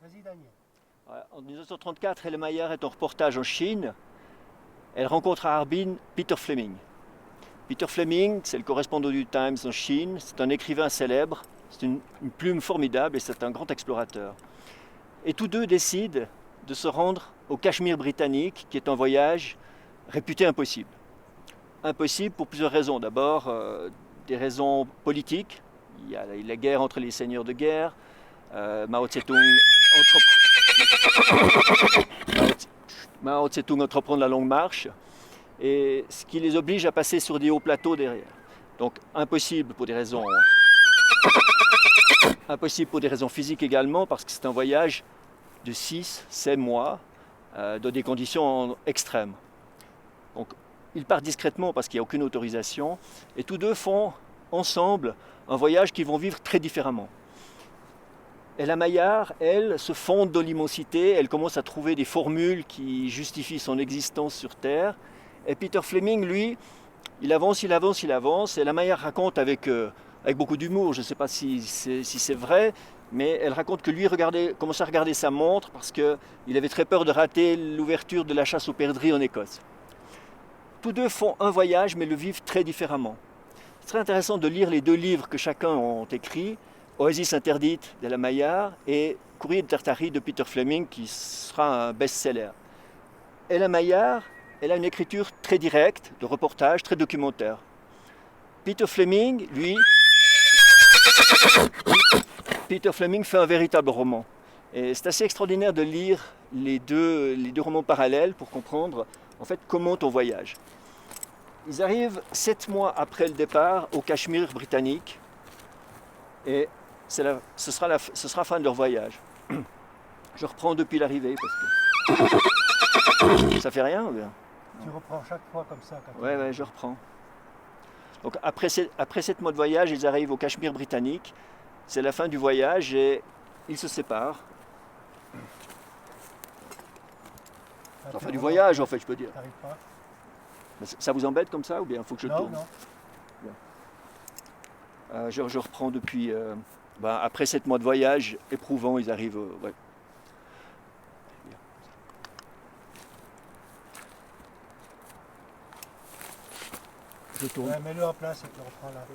Vas-y, Daniel. En 1934, Helle Meyer est en reportage en Chine. Elle rencontre à Harbin Peter Fleming. Peter Fleming, c'est le correspondant du Times en Chine, c'est un écrivain célèbre, c'est une plume formidable et c'est un grand explorateur. Et tous deux décident de se rendre au Cachemire britannique, qui est un voyage réputé impossible. Impossible pour plusieurs raisons. D'abord, des raisons politiques. Il y a la guerre entre les seigneurs de guerre. Mao Tse-tung Mao Tse-tung entreprend la longue marche, et ce qui les oblige à passer sur des hauts plateaux derrière. Donc impossible pour des raisons physiques également, parce que c'est un voyage de 6-7 mois dans des conditions extrêmes. Donc ils partent discrètement parce qu'il n'y a aucune autorisation, et tous deux font ensemble un voyage qu'ils vont vivre très différemment. Ella Maillard, elle, se fonde dans l'immensité, elle commence à trouver des formules qui justifient son existence sur Terre. Et Peter Fleming, lui, il avance. Et Ella Maillard raconte avec beaucoup d'humour, je ne sais pas si c'est vrai, mais elle raconte que lui commençait à regarder sa montre parce qu'il avait très peur de rater l'ouverture de la chasse aux perdrix en Écosse. Tous deux font un voyage, mais le vivent très différemment. C'est très intéressant de lire les deux livres que chacun ont écrits, Oasis interdite d'Ella Maillard et Courrier de Tartarie de Peter Fleming, qui sera un best-seller. Ella Maillard, elle a une écriture très directe, de reportage, très documentaire. Peter Fleming, lui, Peter Fleming fait un véritable roman. Et c'est assez extraordinaire de lire les deux romans parallèles pour comprendre en fait comment on voyage. Ils arrivent 7 mois après le départ au Cachemire britannique, et ce sera la fin de leur voyage. Je reprends depuis l'arrivée parce que ça fait rien ou bien? Tu reprends chaque fois comme ça. Ouais, je reprends. Donc après 7 mois de voyage, ils arrivent au Cachemire britannique. C'est la fin du voyage et ils se séparent. C'est la fin du voyage en fait, je peux dire. T'arrives pas? Ça vous embête comme ça ou bien il faut que je tourne? Non. Je reprends depuis. Après 7 mois de voyage éprouvant, ils arrivent. Ouais. Je tourne. Ouais, mets-le en place et tu reprends la route.